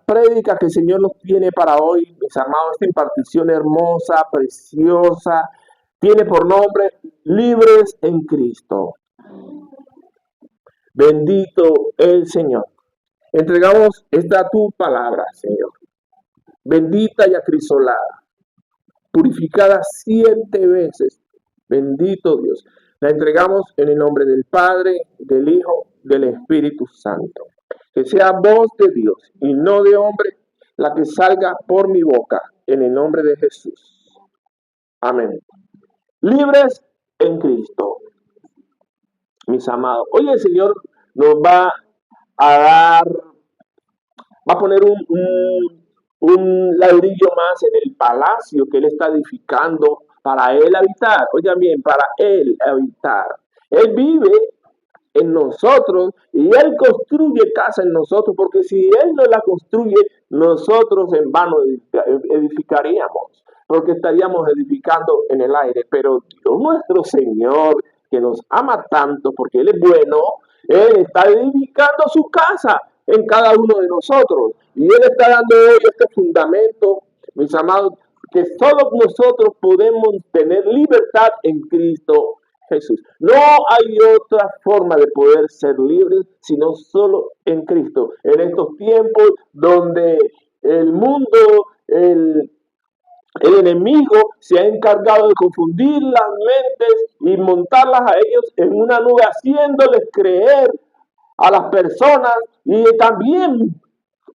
prédica que el Señor nos tiene para hoy, mis amados, esta impartición hermosa, preciosa, tiene por nombre Libres en Cristo. Bendito el Señor. Entregamos esta tu palabra, Señor. Bendita y acrisolada, purificada 7 veces. Bendito Dios. La entregamos en el nombre del Padre, del Hijo, del Espíritu Santo. Que sea voz de Dios y no de hombre la que salga por mi boca, en el nombre de Jesús. Amén. Libres en Cristo, mis amados. Hoy el Señor nos va a dar, va a poner un ladrillo más en el palacio que Él está edificando para Él habitar. Oigan bien, para Él habitar. Él vive en nosotros y Él construye casa en nosotros, porque si Él no la construye, nosotros en vano edificaríamos, porque estaríamos edificando en el aire. Pero Dios nuestro Señor, que nos ama tanto, porque Él es bueno, Él está edificando su casa en cada uno de nosotros. Y Él está dando hoy este fundamento, mis amados, que solo nosotros podemos tener libertad en Cristo Jesús. No hay otra forma de poder ser libres sino solo en Cristo. En estos tiempos donde el mundo, el enemigo se ha encargado de confundir las mentes y montarlas a ellos en una nube, haciéndoles creer a las personas y también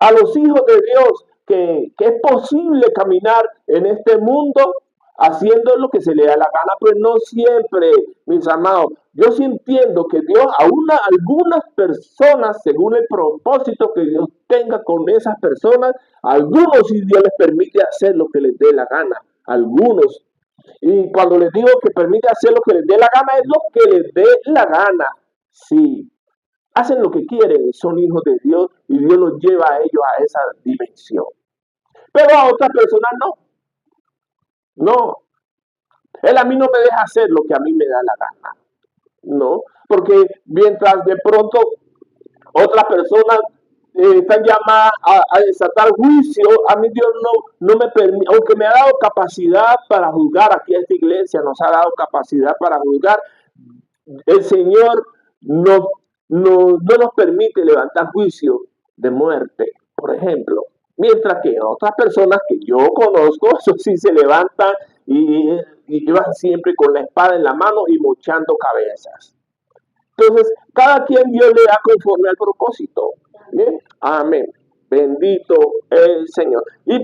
a los hijos de Dios que es posible caminar en este mundo haciendo lo que se le da la gana, pero no siempre, mis amados. Yo sí entiendo que Dios, algunas personas, según el propósito que Dios tenga con esas personas, algunos sí Dios les permite hacer lo que les dé la gana, algunos. Y cuando les digo que permite hacer lo que les dé la gana, es lo que les dé la gana, sí. Hacen lo que quieren, son hijos de Dios y Dios los lleva a ellos a esa dimensión. Pero a otras personas no. No. Él a mí no me deja hacer lo que a mí me da la gana. No. Porque mientras de pronto otras personas están llamadas a desatar juicio, a mí Dios no me permite, aunque me ha dado capacidad para juzgar, aquí a esta iglesia nos ha dado capacidad para juzgar, el Señor no nos permite levantar juicio de muerte, por ejemplo. Mientras que otras personas que yo conozco, eso sí se levantan y van siempre con la espada en la mano y mochando cabezas. Entonces, cada quien Dios le da conforme al propósito. ¿Bien? Amén. Bendito el Señor. ¿Y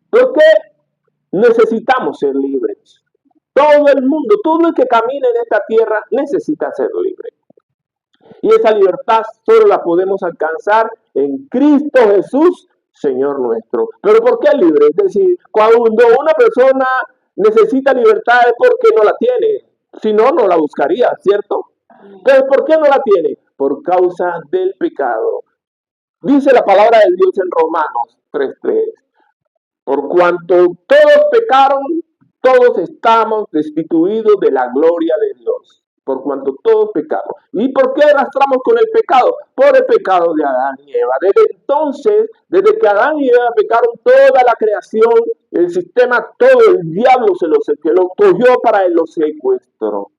por qué necesitamos ser libres? Todo el mundo, todo el que camina en esta tierra necesita ser libre. Y esa libertad solo la podemos alcanzar en Cristo Jesús, Señor nuestro. ¿Pero por qué libre? Es decir, cuando una persona necesita libertad es porque no la tiene. Si no, no la buscaría, ¿cierto? Entonces, ¿por qué no la tiene? Por causa del pecado. Dice la palabra de Dios en Romanos 3:3. Por cuanto todos pecaron, todos estamos destituidos de la gloria de Dios. Por cuanto todos pecamos. ¿Y por qué arrastramos con el pecado? Por el pecado de Adán y Eva. Desde entonces, desde que Adán y Eva pecaron, toda la creación, el sistema, todo el diablo se lo cogió para él, lo secuestró.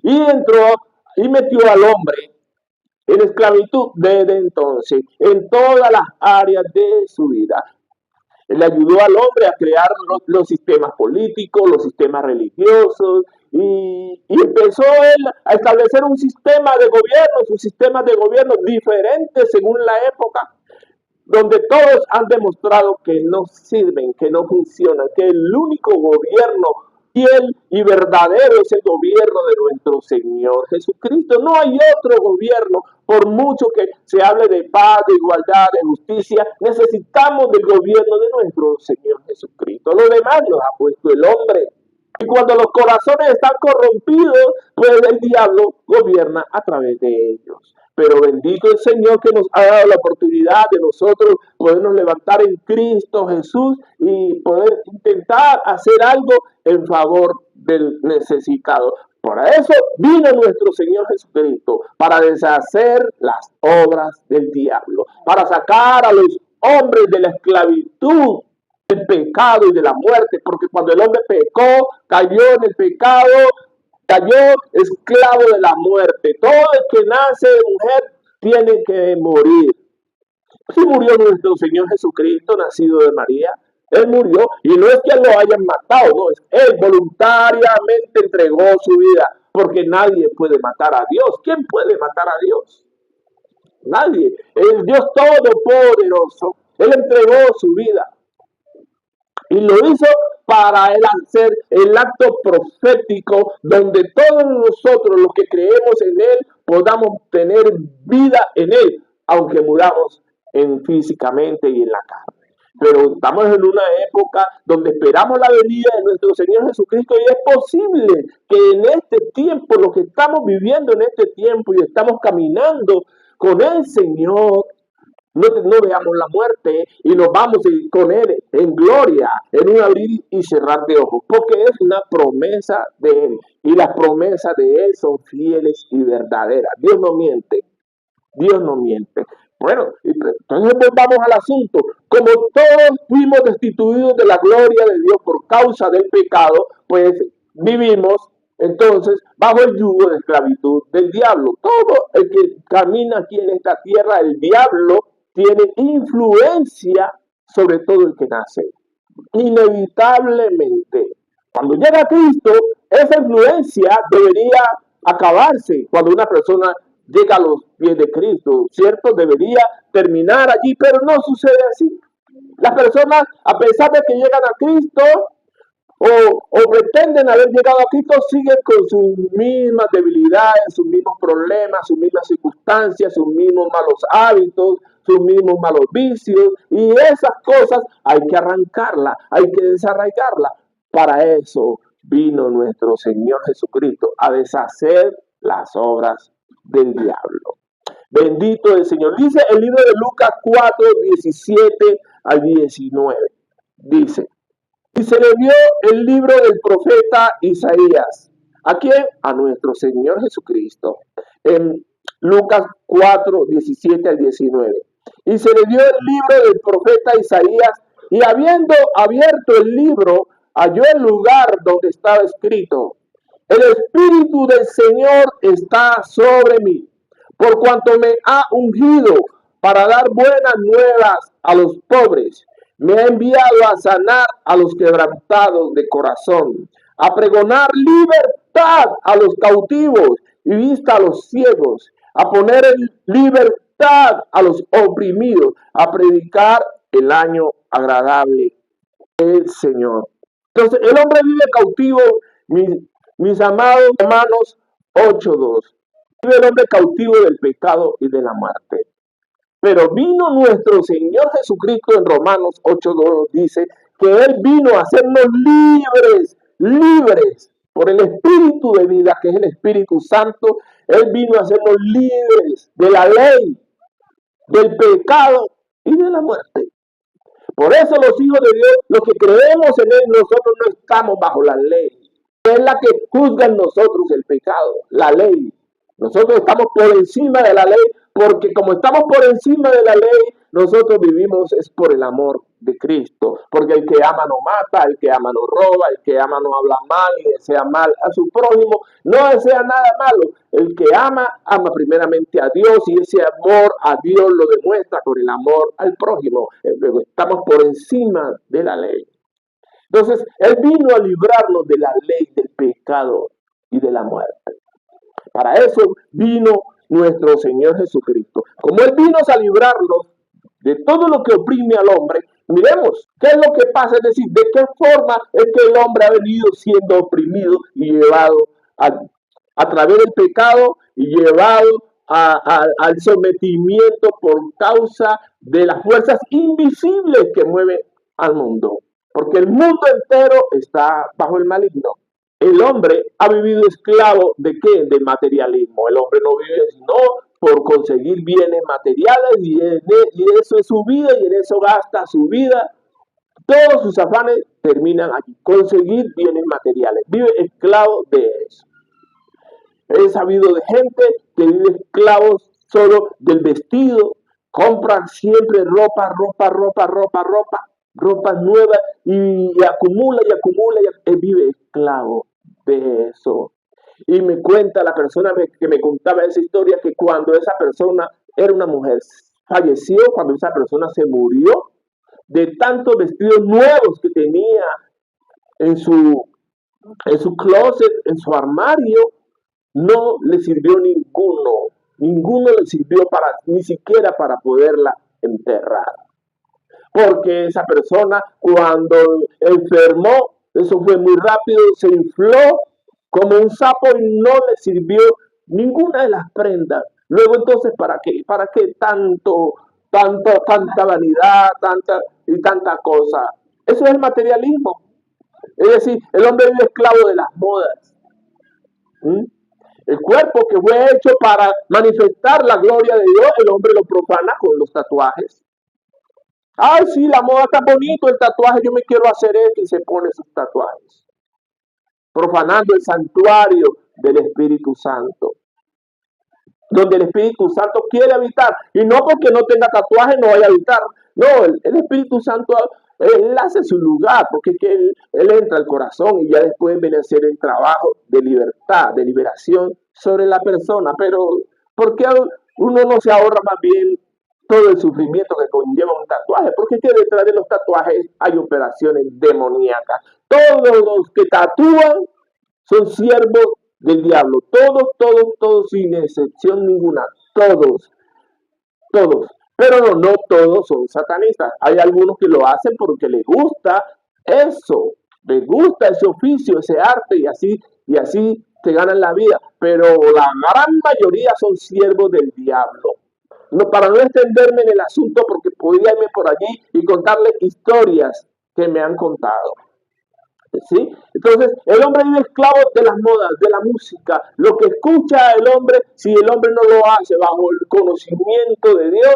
Y entró y metió al hombre en esclavitud desde entonces, en todas las áreas de su vida. Él ayudó al hombre a crear los sistemas políticos, los sistemas religiosos, y empezó él a establecer un sistema de gobierno diferentes según la época, donde todos han demostrado que no sirven, que no funcionan, que el único gobierno fiel y verdadero es el gobierno de nuestro Señor Jesucristo. No hay otro gobierno, por mucho que se hable de paz, de igualdad, de justicia, necesitamos del gobierno de nuestro Señor Jesucristo. Lo demás lo ha puesto el hombre. Y cuando los corazones están corrompidos, pues el diablo gobierna a través de ellos. Pero bendito el Señor que nos ha dado la oportunidad de nosotros podernos levantar en Cristo Jesús y poder intentar hacer algo en favor del necesitado. Por eso vino nuestro Señor Jesucristo, para deshacer las obras del diablo, para sacar a los hombres de la esclavitud, del pecado y de la muerte, porque cuando el hombre pecó, cayó en el pecado, cayó esclavo de la muerte. Todo el que nace de mujer tiene que morir. Si murió nuestro Señor Jesucristo, nacido de María, Él murió y no es que lo hayan matado, no, es Él voluntariamente entregó su vida, porque nadie puede matar a Dios. ¿Quién puede matar a Dios? Nadie. El Dios Todopoderoso, Él entregó su vida y lo hizo para Él hacer el acto profético donde todos nosotros los que creemos en Él podamos tener vida en Él, aunque muramos físicamente y en la carne. Pero estamos en una época donde esperamos la venida de nuestro Señor Jesucristo y es posible que en este tiempo, lo que estamos viviendo en este tiempo y estamos caminando con el Señor, no veamos la muerte y nos vamos con Él en gloria, en un abrir y cerrar de ojos, porque es una promesa de Él y las promesas de Él son fieles y verdaderas. Dios no miente, Dios no miente. Bueno, entonces volvamos al asunto. Como todos fuimos destituidos de la gloria de Dios por causa del pecado, pues vivimos entonces bajo el yugo de esclavitud del diablo. Todo el que camina aquí en esta tierra, el diablo tiene influencia sobre todo el que nace. Inevitablemente, cuando llega Cristo, esa influencia debería acabarse. Cuando una persona llega a los pies de Cristo, ¿cierto? Debería terminar allí, pero no sucede así. Las personas, a pesar de que llegan a Cristo o pretenden haber llegado a Cristo, siguen con sus mismas debilidades, sus mismos problemas, sus mismas circunstancias, sus mismos malos hábitos, sus mismos malos vicios, y esas cosas hay que arrancarlas, hay que desarraigarlas. Para eso vino nuestro Señor Jesucristo, a deshacer las obras del diablo. Bendito el Señor. Dice el libro de Lucas 4, 17 al 19. Dice, y se le dio el libro del profeta Isaías. ¿A quién? A nuestro Señor Jesucristo. En Lucas 4, 17 al 19. Y se le dio el libro del profeta Isaías, y habiendo abierto el libro, halló el lugar donde estaba escrito: el Espíritu del Señor está sobre mí, por cuanto me ha ungido para dar buenas nuevas a los pobres. Me ha enviado a sanar a los quebrantados de corazón, a pregonar libertad a los cautivos y vista a los ciegos, a poner en libertad a los oprimidos, a predicar el año agradable del Señor. Entonces, el hombre vive cautivo, mis amados hermanos, 8:2. Vive el hombre cautivo del pecado y de la muerte. Pero vino nuestro Señor Jesucristo, en Romanos 8:2 dice que Él vino a hacernos libres por el Espíritu de vida, que es el Espíritu Santo. Él vino a hacernos libres de la ley, del pecado y de la muerte. Por eso los hijos de Dios, los que creemos en Él, nosotros no estamos bajo la ley. Es la que juzga en nosotros el pecado, la ley. Nosotros estamos por encima de la ley, porque como estamos por encima de la ley, nosotros vivimos es por el amor de Cristo. Porque el que ama no mata, el que ama no roba, el que ama no habla mal y desea mal a su prójimo, no desea nada malo. El que ama, ama primeramente a Dios, y ese amor a Dios lo demuestra con el amor al prójimo. Luego estamos por encima de la ley. Entonces, Él vino a librarnos de la ley del pecado y de la muerte. Para eso vino nuestro Señor Jesucristo. Como Él vino a librarnos de todo lo que oprime al hombre, miremos qué es lo que pasa, es decir, de qué forma es que el hombre ha venido siendo oprimido y llevado a través del pecado y llevado al sometimiento por causa de las fuerzas invisibles que mueven al mundo. Porque el mundo entero está bajo el maligno. El hombre ha vivido esclavo ¿de qué? Del materialismo. El hombre no vive sino por conseguir bienes materiales y eso es su vida y en eso gasta su vida. Todos sus afanes terminan aquí. Conseguir bienes materiales. Vive esclavo de eso. He sabido de gente que vive esclavos solo del vestido, Compran siempre ropa nueva y acumula y vive esclavo de eso. Y me cuenta la persona que me contaba esa historia que cuando esa persona era una mujer, falleció, cuando esa persona se murió, de tantos vestidos nuevos que tenía en su closet, en su armario, no le sirvió ninguno le sirvió ni siquiera para poderla enterrar. Porque esa persona cuando enfermó, eso fue muy rápido, se infló como un sapo y no le sirvió ninguna de las prendas. Luego entonces, ¿para qué? ¿Para qué tanta vanidad, tanta cosa? Eso es el materialismo. Es decir, el hombre es esclavo de las modas. ¿Mm? El cuerpo que fue hecho para manifestar la gloria de Dios, el hombre lo profana con los tatuajes. Ay, sí, la moda está bonito, el tatuaje, yo me quiero hacer esto y se pone sus tatuajes. Profanando el santuario del Espíritu Santo. Donde el Espíritu Santo quiere habitar. Y no porque no tenga tatuaje no vaya a habitar. No, el Espíritu Santo, él hace su lugar, porque es que él entra al corazón y ya después viene a hacer el trabajo de libertad, de liberación sobre la persona. Pero, ¿por qué uno no se ahorra más bien todo el sufrimiento que conlleva un tatuaje? Porque es que detrás de los tatuajes hay operaciones demoníacas. Todos los que tatúan son siervos del diablo. Todos, sin excepción ninguna. Todos. Pero no todos son satanistas. Hay algunos que lo hacen porque les gusta eso. Les gusta ese oficio, ese arte y así se ganan la vida. Pero la gran mayoría son siervos del diablo. No, para no extenderme en el asunto, porque podría irme por allí y contarles historias que me han contado. ¿Sí? Entonces, el hombre vive esclavo de las modas, de la música. Lo que escucha el hombre, si el hombre no lo hace bajo el conocimiento de Dios,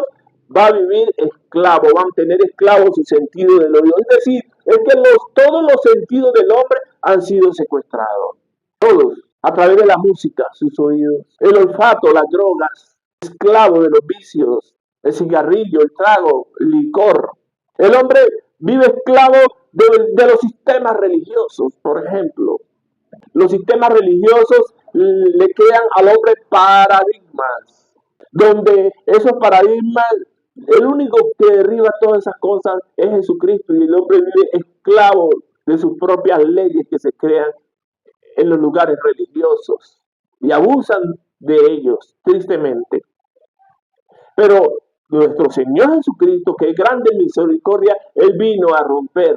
va a vivir esclavo, va a tener esclavo su sentido del oído. Es decir, es que todos los sentidos del hombre han sido secuestrados. Todos, a través de la música, sus oídos. El olfato, las drogas, esclavo de los vicios, el cigarrillo, el trago, el licor. El hombre vive esclavo de los sistemas religiosos, por ejemplo. Los sistemas religiosos le crean al hombre paradigmas, donde esos paradigmas, el único que derriba todas esas cosas es Jesucristo, y el hombre vive esclavo de sus propias leyes que se crean en los lugares religiosos y abusan de ellos, tristemente. Pero nuestro Señor Jesucristo, que es grande en misericordia, Él vino a romper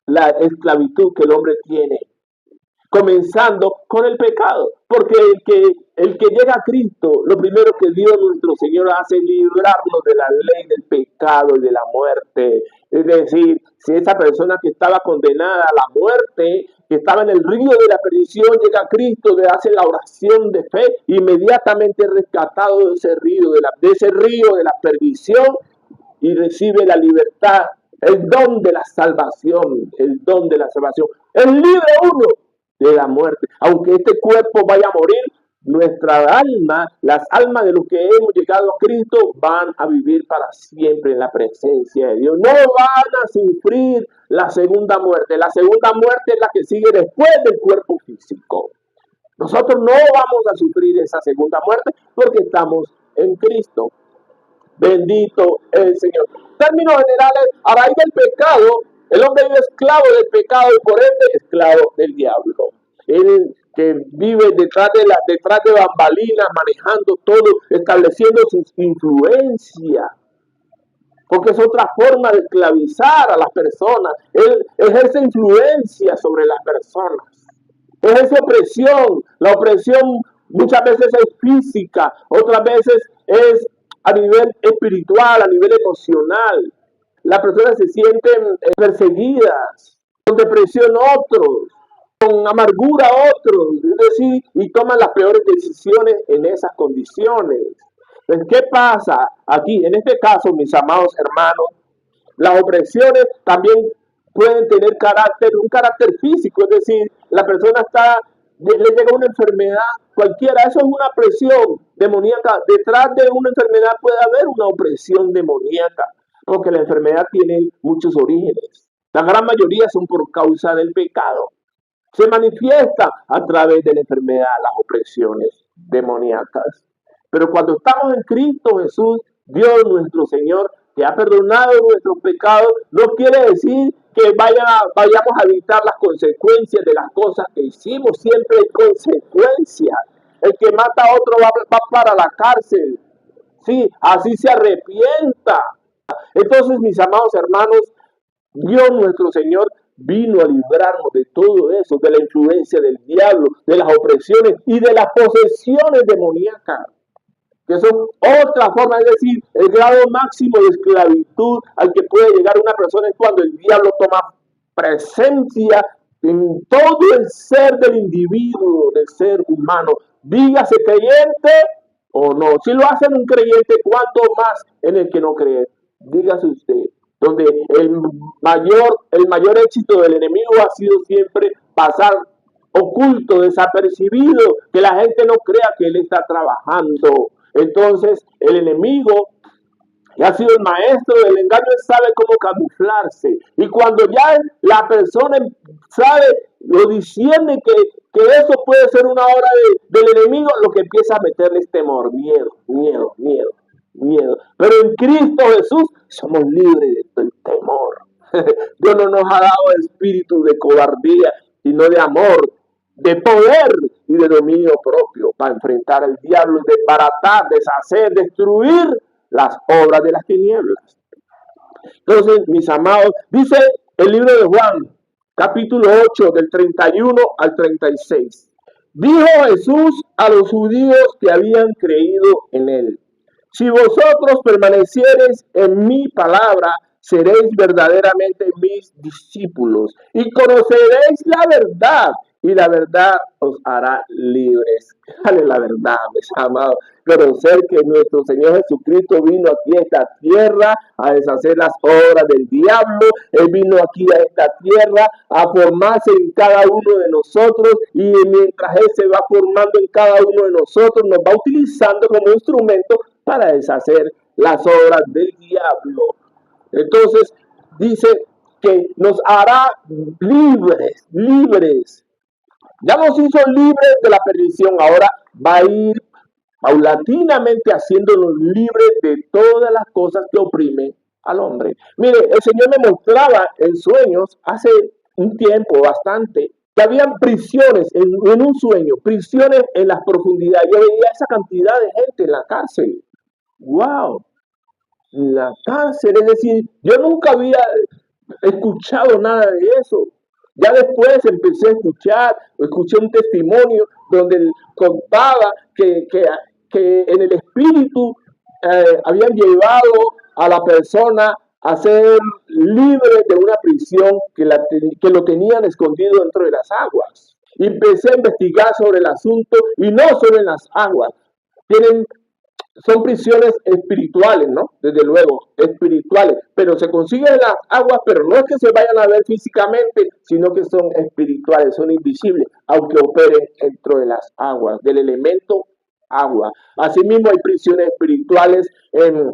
la esclavitud que el hombre tiene, comenzando con el pecado, porque el que llega a Cristo, lo primero que Dios nuestro Señor hace es librarnos de la ley del pecado y de la muerte. Es decir, si esa persona que estaba condenada a la muerte, que estaba en el río de la perdición, llega a Cristo, le hace la oración de fe, inmediatamente es rescatado de ese río de la perdición y recibe la libertad, el don de la salvación, Es libre uno de la muerte. Aunque este cuerpo vaya a morir, nuestra alma, las almas de los que hemos llegado a Cristo, van a vivir para siempre en la presencia de Dios. No van a sufrir la segunda muerte. La segunda muerte es la que sigue después del cuerpo físico. Nosotros no vamos a sufrir esa segunda muerte porque estamos en Cristo. Bendito el Señor. Términos generales, a raíz del pecado, el hombre vive esclavo del pecado y por ende esclavo del diablo. Él que vive detrás de bambalinas, manejando todo, estableciendo su influencia. Porque es otra forma de esclavizar a las personas. Él ejerce influencia sobre las personas. Ejerce opresión. La opresión muchas veces es física, otras veces es a nivel espiritual, a nivel emocional. Las personas se sienten perseguidas, con depresión otros, con amargura otros, es decir, y toman las peores decisiones en esas condiciones. Entonces, ¿qué pasa aquí? En este caso, mis amados hermanos, las opresiones también pueden tener un carácter físico, es decir, la persona está le llega una enfermedad cualquiera, eso es una presión demoníaca. Detrás de una enfermedad puede haber una opresión demoníaca, porque la enfermedad tiene muchos orígenes. La gran mayoría son por causa del pecado. Se manifiesta a través de la enfermedad, las opresiones demoníacas. Pero cuando estamos en Cristo Jesús, Dios nuestro Señor, que ha perdonado nuestros pecados, no quiere decir que vayamos a evitar las consecuencias de las cosas que hicimos. Siempre hay consecuencias. El que mata a otro va para la cárcel. Sí, así se arrepienta. Entonces, mis amados hermanos, Dios nuestro Señor vino a librarnos de todo eso, de la influencia del diablo, de las opresiones y de las posesiones demoníacas, que son otra forma, es decir, el grado máximo de esclavitud al que puede llegar una persona es cuando el diablo toma presencia en todo el ser del individuo, del ser humano, dígase creyente o no. Si lo hacen un creyente, ¿cuánto más en el que no cree? Dígase usted, donde el mayor éxito del enemigo ha sido siempre pasar oculto, desapercibido, que la gente no crea que él está trabajando. Entonces, el enemigo, que ha sido el maestro del engaño, sabe cómo camuflarse. Y cuando ya la persona sabe, lo discierne que eso puede ser una obra del enemigo, lo que empieza a meterle es temor, miedo. Pero en Cristo Jesús somos libres del temor. Dios no nos ha dado espíritu de cobardía, sino de amor, de poder y de dominio propio para enfrentar al diablo y desbaratar, deshacer, destruir las obras de las tinieblas. Entonces, mis amados, dice el libro de Juan, capítulo 8, del 31 al 36. Dijo Jesús a los judíos que habían creído en él: si vosotros permaneciereis en mi palabra, seréis verdaderamente mis discípulos y conoceréis la verdad, y la verdad os hará libres. Dale la verdad, mis amados. Conocer que nuestro Señor Jesucristo vino aquí a esta tierra a deshacer las obras del diablo. Él vino aquí a esta tierra a formarse en cada uno de nosotros, y mientras Él se va formando en cada uno de nosotros, nos va utilizando como instrumento para deshacer las obras del diablo. Entonces dice que nos hará libres. Ya nos hizo libres de la perdición, ahora va a ir paulatinamente haciéndonos libres de todas las cosas que oprimen al hombre. Mire, el Señor me mostraba en sueños hace un tiempo bastante que habían prisiones en un sueño, prisiones en las profundidades. Yo veía esa cantidad de gente en la cárcel. ¡Wow! La cárcel, es decir, yo nunca había escuchado nada de eso. Ya después empecé a escuché un testimonio donde él contaba que en el espíritu habían llevado a la persona a ser libre de una prisión que lo tenían escondido dentro de las aguas. Y empecé a investigar sobre el asunto, y no solo en las aguas. Son prisiones espirituales, ¿no? Desde luego, espirituales, pero se consiguen en las aguas, pero no es que se vayan a ver físicamente, sino que son espirituales, son invisibles, aunque operen dentro de las aguas, del elemento agua. Asimismo, hay prisiones espirituales en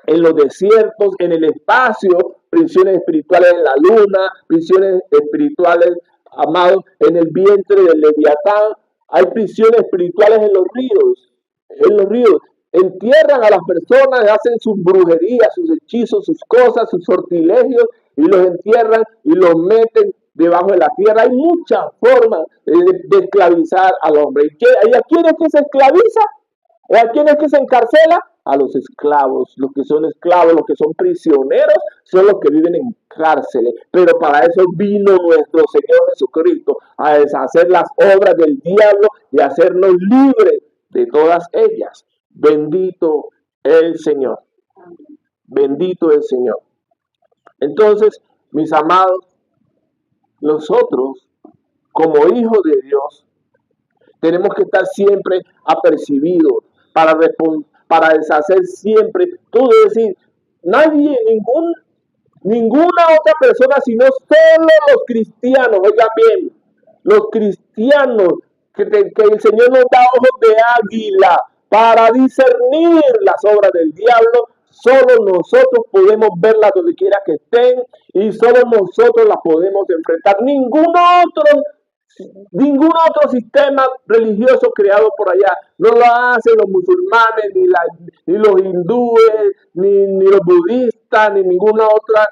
los desiertos, en el espacio, prisiones espirituales en la luna, prisiones espirituales, amados, en el vientre del Leviatán. Hay prisiones espirituales en los ríos. Entierran a las personas, hacen sus brujerías, sus hechizos, sus cosas, sus sortilegios, y los entierran y los meten debajo de la tierra. Hay muchas formas de esclavizar al hombre. ¿Y a quién es que se esclaviza? ¿A quién es que se encarcela? A los esclavos. Los que son esclavos, los que son prisioneros, son los que viven en cárceles. Pero para eso vino nuestro Señor Jesucristo, a deshacer las obras del diablo y hacernos libres de todas ellas. Bendito el Señor. Bendito el Señor. Entonces, mis amados, nosotros, como hijos de Dios, tenemos que estar siempre apercibidos para deshacer siempre todo. Es decir, nadie, ninguna otra persona, sino solo los cristianos, oigan bien, los cristianos, que el Señor nos da ojos de águila para discernir las obras del diablo. Solo nosotros podemos verlas donde quiera que estén y solo nosotros las podemos enfrentar. Ningún otro sistema religioso creado por allá. No lo hacen los musulmanes, ni los hindúes, ni los budistas, ni ninguna otra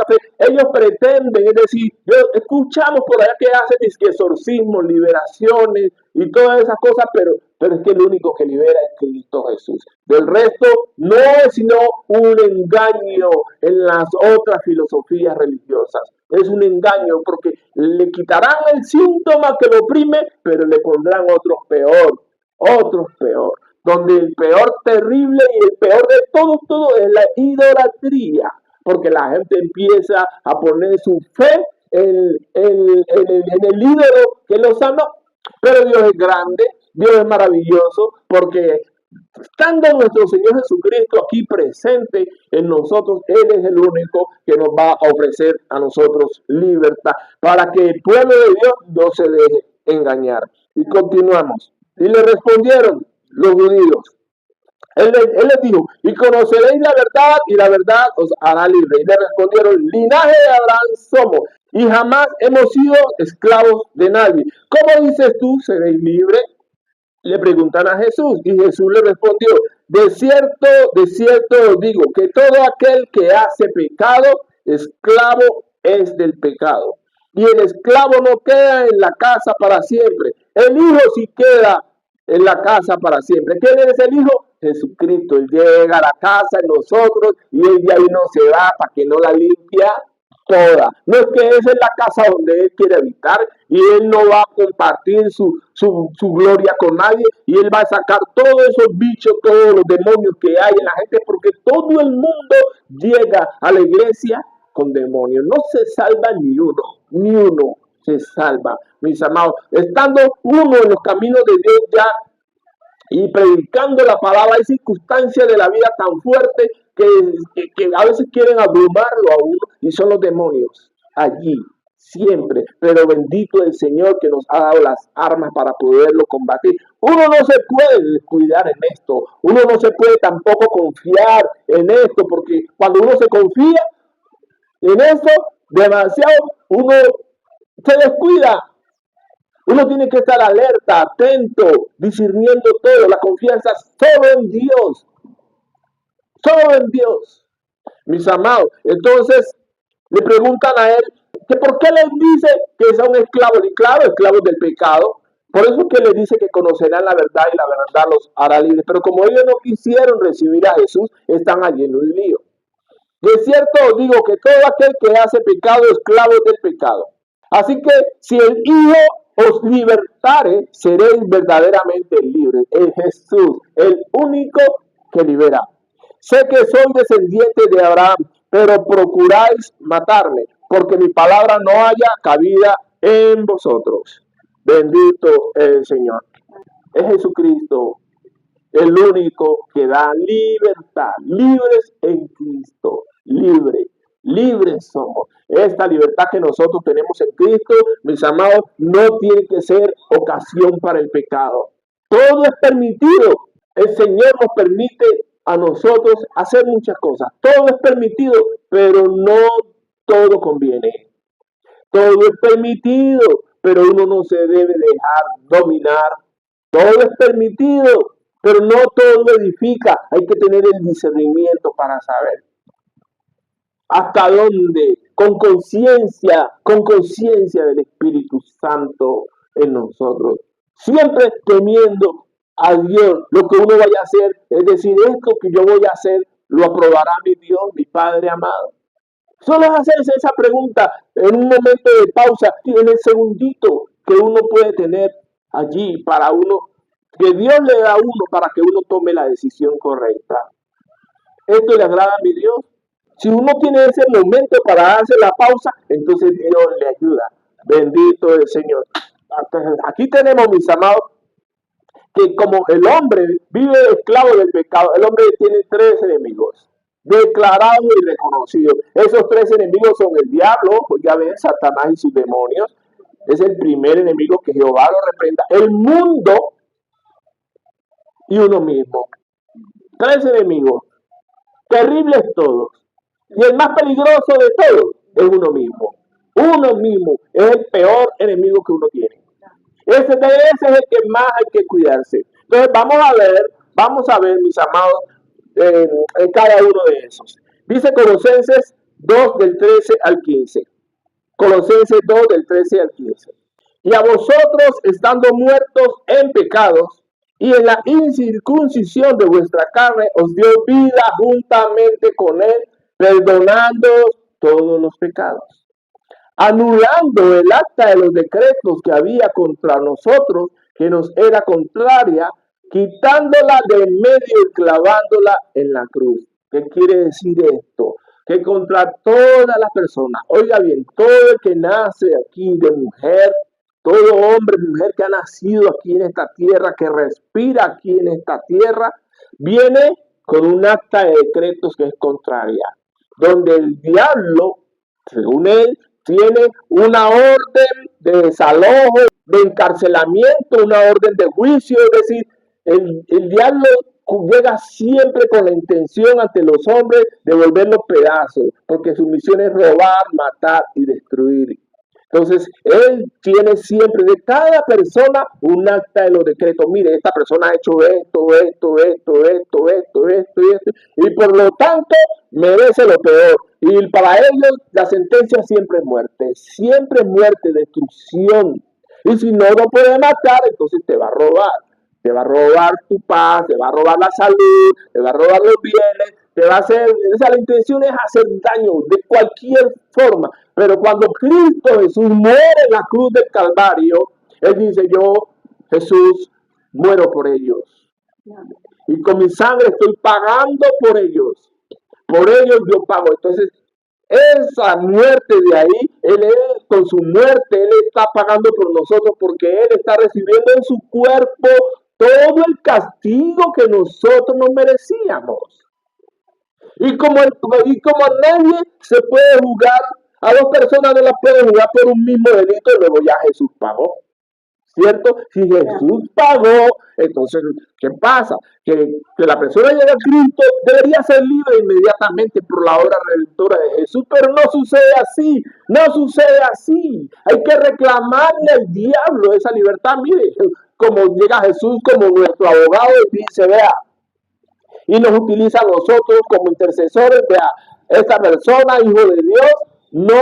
fe. Ellos pretenden, es decir, escuchamos por allá que hacen exorcismos, liberaciones y todas esas cosas, pero es que el único que libera es Cristo Jesús. Del resto no es sino un engaño en las otras filosofías religiosas. Es un engaño porque le quitarán el síntoma que lo oprime, pero le pondrán otros peor. Donde el peor terrible y el peor de todo es la idolatría. Porque la gente empieza a poner su fe en el ídolo que los ama. Pero Dios es grande, Dios es maravilloso, porque estando nuestro Señor Jesucristo aquí presente en nosotros, Él es el único que nos va a ofrecer a nosotros libertad, para que el pueblo de Dios no se deje engañar. Y continuamos. Y le respondieron los judíos. Él les dijo, y conoceréis la verdad, y la verdad os hará libre. Y le respondieron, linaje de Abraham somos, y jamás hemos sido esclavos de nadie. ¿Cómo dices tú, seréis libres? Le preguntan a Jesús, y Jesús le respondió, de cierto os digo, que todo aquel que hace pecado, esclavo es del pecado. Y el esclavo no queda en la casa para siempre, el hijo sí queda en la casa para siempre. ¿Quién es el hijo? Jesucristo. Él llega a la casa de nosotros y él de ahí no se va para que no la limpia toda. No es que esa es la casa donde él quiere habitar y él no va a compartir su gloria con nadie y él va a sacar todos esos bichos, todos los demonios que hay en la gente, porque todo el mundo llega a la iglesia con demonios. No se salva ni uno se salva, mis amados. Estando uno en los caminos de Dios ya y predicando la palabra, hay circunstancias de la vida tan fuertes que a veces quieren abrumarlo a uno y son los demonios allí siempre, pero bendito el Señor que nos ha dado las armas para poderlo combatir. Uno no se puede descuidar en esto, uno no se puede tampoco confiar en esto, porque cuando uno se confía en esto demasiado, uno se descuida. Uno tiene que estar alerta, atento, discerniendo todo. La confianza solo en Dios. Solo en Dios. Mis amados. Entonces le preguntan a él que por qué les dice que son esclavos. Y claro, esclavos del pecado. Por eso que les dice que conocerán la verdad y la verdad los hará libres. Pero como ellos no quisieron recibir a Jesús, están allí en un lío. De cierto os digo que todo aquel que hace pecado es esclavo del pecado. Así que si el Hijo os libertare, seréis verdaderamente libres. Es Jesús, el único que libera. Sé que soy descendiente de Abraham, pero procuráis matarme, porque mi palabra no haya cabida en vosotros. Bendito es el Señor. Es Jesucristo el único que da libertad. Libres en Cristo. Libres somos. Esta libertad que nosotros tenemos en Cristo, mis amados, no tiene que ser ocasión para el pecado. Todo es permitido. El Señor nos permite a nosotros hacer muchas cosas. Todo es permitido, pero no todo conviene. Todo es permitido, pero uno no se debe dejar dominar. Todo es permitido, pero no todo lo edifica. Hay que tener el discernimiento para saber hasta dónde, con conciencia del Espíritu Santo en nosotros. Siempre temiendo a Dios lo que uno vaya a hacer, es decir, esto que yo voy a hacer, lo aprobará mi Dios, mi Padre amado. Solo es hacerse esa pregunta en un momento de pausa, en el segundito que uno puede tener allí para uno, que Dios le da a uno para que uno tome la decisión correcta. ¿Esto le agrada a mi Dios? Si uno tiene ese momento para hacer la pausa, entonces Dios le ayuda. Bendito el Señor. Aquí tenemos, mis amados, que como el hombre vive esclavo del pecado, el hombre tiene tres enemigos, declarados y reconocidos. Esos tres enemigos son el diablo, ya ven, Satanás y sus demonios, Es el primer enemigo que Jehová lo reprenda. El mundo y uno mismo. 3 enemigos. Terribles todos. Y el más peligroso de todos es uno mismo. Uno mismo es el peor enemigo que uno tiene. Ese es el que más hay que cuidarse. Entonces vamos a ver, mis amados, cada uno de esos. Dice Colosenses 2 del 13 al 15. Colosenses 2 del 13 al 15. Y a vosotros, estando muertos en pecados y en la incircuncisión de vuestra carne, os dio vida juntamente con él, perdonando todos los pecados, anulando el acta de los decretos que había contra nosotros, que nos era contraria, quitándola de en medio y clavándola en la cruz. ¿Qué quiere decir esto? Que contra todas las personas, oiga bien, todo el que nace aquí de mujer, todo hombre, mujer que ha nacido aquí en esta tierra, que respira aquí en esta tierra, viene con un acta de decretos que es contraria, donde el diablo, según él, tiene una orden de desalojo, de encarcelamiento, una orden de juicio, es decir, el diablo llega siempre con la intención ante los hombres de volverlos pedazos, porque su misión es robar, matar y destruir. Entonces, él tiene siempre de cada persona un acta de los decretos. Mire, esta persona ha hecho esto, y por lo tanto merece lo peor. Y para ellos la sentencia siempre es muerte, destrucción. Y si no lo puede matar, entonces te va a robar. Te va a robar tu paz, te va a robar la salud, te va a robar los bienes, te va a hacer, o sea, la intención es hacer daño de cualquier forma. Pero cuando Cristo Jesús muere en la cruz del Calvario, Él dice, yo, Jesús, muero por ellos. Y con mi sangre estoy pagando por ellos. Por ellos yo pago. Entonces, esa muerte de ahí, con su muerte, Él está pagando por nosotros porque Él está recibiendo en su cuerpo todo el castigo que nosotros nos merecíamos. Y como nadie se puede juzgar, a 2 personas no las pueden juzgar por un mismo delito, y luego ya Jesús pagó. ¿Cierto? Si Jesús pagó, entonces, ¿qué pasa? Que la persona llega a Cristo debería ser libre inmediatamente por la obra redentora de Jesús, pero no sucede así, no sucede así. Hay que reclamarle al diablo esa libertad. Mire, como llega Jesús como nuestro abogado y dice, vea, y nos utiliza a nosotros como intercesores, vea, esta persona, hijo de Dios, no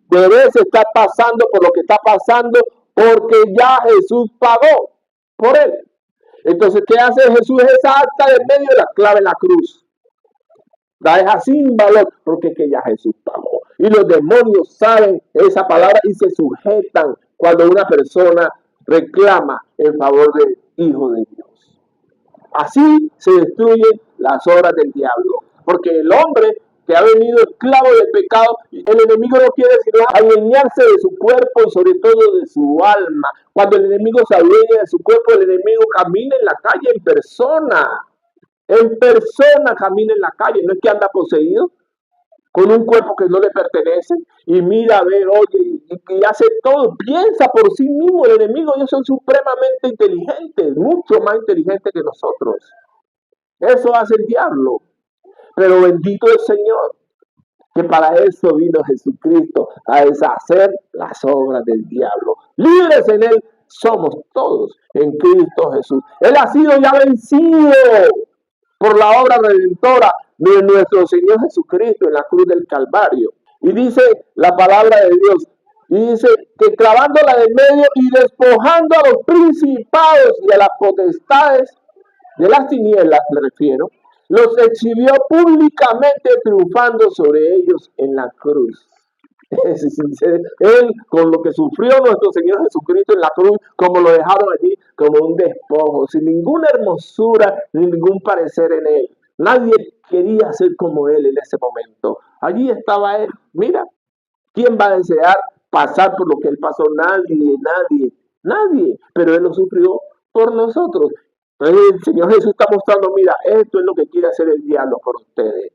debes estar pasando por lo que está pasando, porque ya Jesús pagó por él. Entonces, ¿qué hace Jesús? Esa acta del medio la clava en la cruz. La deja sin valor, porque es que ya Jesús pagó. Y los demonios saben esa palabra y se sujetan cuando una persona reclama en favor del Hijo de Dios. Así se destruyen las obras del diablo. Porque el hombre que ha venido esclavo del pecado, el enemigo no quiere sino adueñarse de su cuerpo y sobre todo de su alma. Cuando el enemigo se adueña de su cuerpo, el enemigo camina en la calle en persona. En persona camina en la calle, no es que anda poseído con un cuerpo que no le pertenece y mira, a ver, oye, y hace todo, piensa por sí mismo. El enemigo, ellos son supremamente inteligentes, mucho más inteligentes que nosotros. Eso hace el diablo. Pero bendito el Señor, que para eso vino Jesucristo, a deshacer las obras del diablo. Libres en Él somos todos en Cristo Jesús. Él ha sido ya vencido por la obra redentora de nuestro Señor Jesucristo en la cruz del Calvario. Y dice la palabra de Dios, y dice que clavándola en medio y despojando a los principados y a las potestades de las tinieblas, me refiero, los exhibió públicamente triunfando sobre ellos en la cruz. Él, con lo que sufrió nuestro Señor Jesucristo en la cruz, como lo dejaron allí, como un despojo, sin ninguna hermosura, ni ningún parecer en él. Nadie quería ser como él en ese momento. Allí estaba él. Mira, ¿quién va a desear pasar por lo que él pasó? Nadie. Pero él lo sufrió por nosotros. Entonces el Señor Jesús está mostrando, mira, esto es lo que quiere hacer el diablo por ustedes.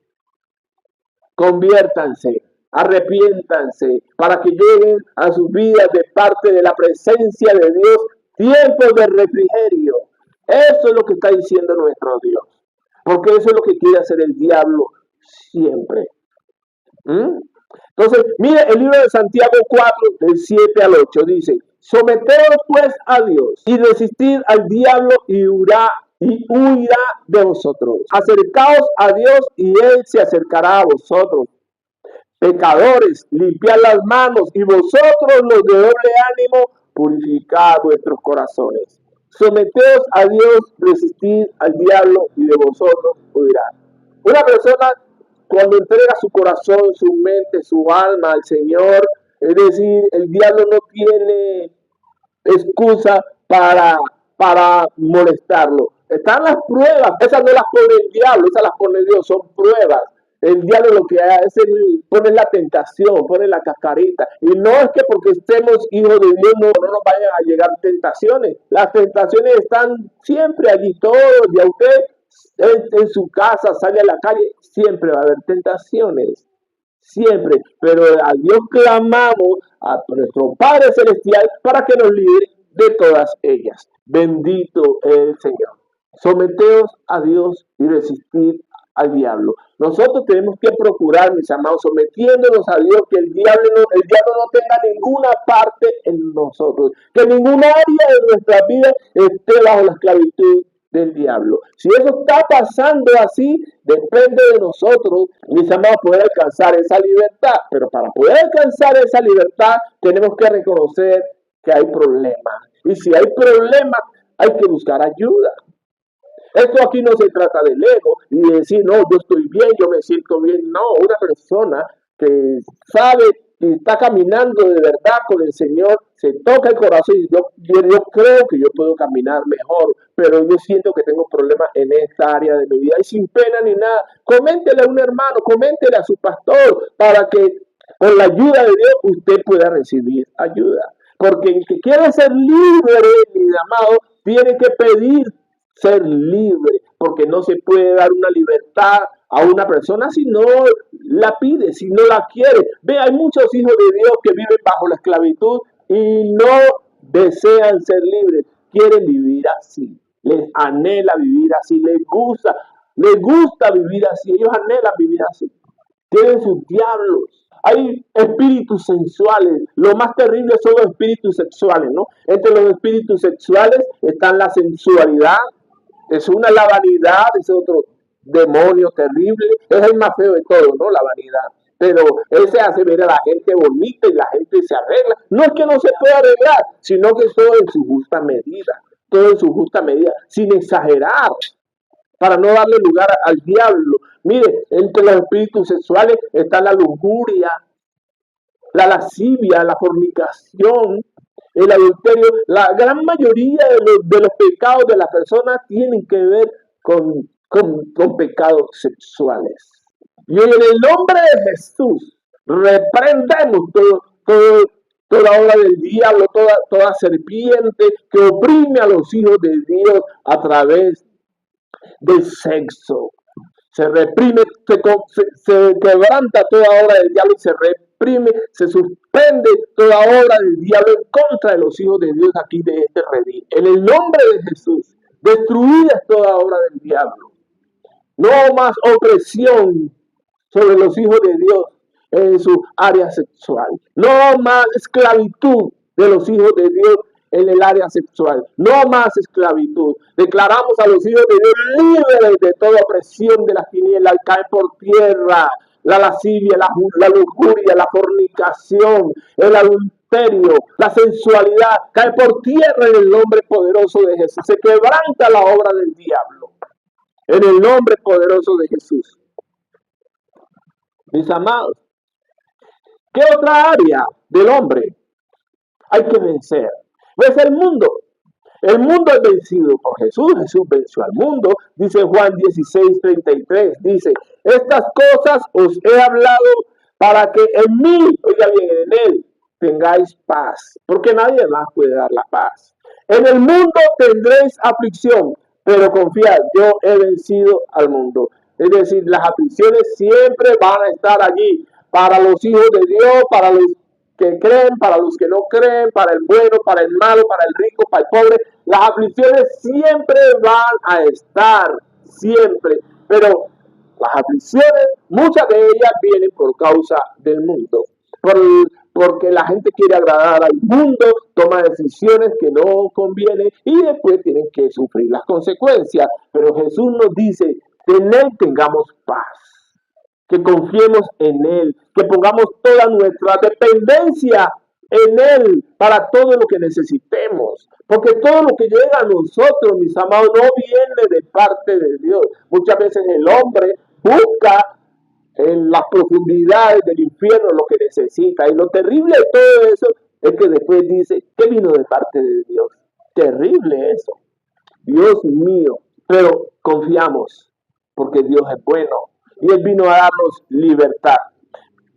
Conviértanse. Arrepiéntanse para que lleguen a sus vidas de parte de la presencia de Dios tiempos de refrigerio. Eso es lo que está diciendo nuestro Dios. Porque eso es lo que quiere hacer el diablo siempre. Entonces, mire el libro de Santiago 4, del 7 al 8, dice: someteos pues a Dios y resistid al diablo y huirá de vosotros. Acercaos a Dios y Él se acercará a vosotros. Pecadores, limpiad las manos, y vosotros los de doble ánimo, purificad vuestros corazones. Someteos a Dios, resistid al diablo y de vosotros huirá. Una persona cuando entrega su corazón, su mente, su alma al Señor, es decir, el diablo no tiene excusa para molestarlo. Están las pruebas, esas no las pone el diablo, esas las pone Dios, son pruebas. El diablo lo que hace es poner la tentación, pone la cascarita. Y no es que porque estemos hijos de Dios no nos vayan a llegar tentaciones. Las tentaciones están siempre allí, todos los días. Usted en su casa, sale a la calle, siempre va a haber tentaciones. Siempre. Pero a Dios clamamos, a nuestro Padre Celestial, para que nos libre de todas ellas. Bendito es el Señor. Someteos a Dios y resistid al diablo. Nosotros tenemos que procurar, mis amados, sometiéndonos a Dios, que el diablo no tenga ninguna parte en nosotros, que ninguna área de nuestra vida esté bajo la esclavitud del diablo. Si eso está pasando así, depende de nosotros, mis amados, poder alcanzar esa libertad. Pero para poder alcanzar esa libertad, tenemos que reconocer que hay problemas. Y si hay problemas, hay que buscar ayuda. Esto aquí no se trata del ego y de decir, no, yo estoy bien, yo me siento bien. No, una persona que sabe y está caminando de verdad con el Señor, se toca el corazón y yo creo que yo puedo caminar mejor, pero yo siento que tengo problemas en esta área de mi vida y sin pena ni nada. Coméntele a un hermano, coméntele a su pastor para que con la ayuda de Dios usted pueda recibir ayuda. Porque el que quiere ser libre, mi amado, tiene que pedir ser libre, porque no se puede dar una libertad a una persona si no la pide, si no la quiere. Ve, hay muchos hijos de Dios que viven bajo la esclavitud y no desean ser libres, quieren vivir así, les anhela vivir así, les gusta vivir así, ellos anhelan vivir así, tienen sus diablos. Hay espíritus sensuales, lo más terrible son los espíritus sexuales, ¿no? Entre los espíritus sexuales están la sensualidad, es la vanidad, es otro demonio terrible, es el más feo de todo, ¿no? La vanidad. Pero ese hace ver a la gente bonita y la gente se arregla. No es que no se pueda arreglar, sino que todo en su justa medida, todo en su justa medida, sin exagerar, para no darle lugar al diablo. Mire, entre los espíritus sexuales está la lujuria, la lascivia, la fornicación, el adulterio. La gran mayoría de los pecados de las personas tienen que ver con pecados sexuales. Y hoy en el nombre de Jesús reprendemos toda obra del diablo, toda serpiente que oprime a los hijos de Dios a través del sexo. Se reprime, se quebranta toda obra del diablo y se reprime, se suspende toda obra del diablo en contra de los hijos de Dios aquí de este redil. En el nombre de Jesús, destruida toda obra del diablo. No más opresión sobre los hijos de Dios en su área sexual. No más esclavitud de los hijos de Dios en el área sexual. No más esclavitud. Declaramos a los hijos de Dios libres de toda opresión de las tinieblas. Cae por tierra la lascivia, la lujuria, la fornicación, el adulterio, la sensualidad. Cae por tierra en el nombre poderoso de Jesús. Se quebranta la obra del diablo en el nombre poderoso de Jesús. Mis amados, ¿qué otra área del hombre hay que vencer? Pues el mundo. El mundo es vencido por Jesús. Jesús venció al mundo. Dice Juan 16:33. Dice, estas cosas os he hablado para que en mí, oiga bien, en él, tengáis paz. Porque nadie más puede dar la paz. En el mundo tendréis aflicción, pero confiad, yo he vencido al mundo. Es decir, las aflicciones siempre van a estar allí. para los hijos de Dios, para los que creen, para los que no creen, para el bueno, para el malo, para el rico, para el pobre. Las aflicciones siempre van a estar, siempre. Pero las aflicciones, muchas de ellas vienen por causa del mundo. Porque la gente quiere agradar al mundo, toma decisiones que no convienen y después tienen que sufrir las consecuencias. Pero Jesús nos dice, en Él tengamos paz, que confiemos en Él, que pongamos toda nuestra dependencia en Él para todo lo que necesitemos. Porque todo lo que llega a nosotros, mis amados, no viene de parte de Dios. Muchas veces el hombre busca en las profundidades del infierno lo que necesita. Y lo terrible de todo eso es que después dice que vino de parte de Dios. Terrible eso. Dios mío. Pero confiamos porque Dios es bueno y Él vino a darnos libertad.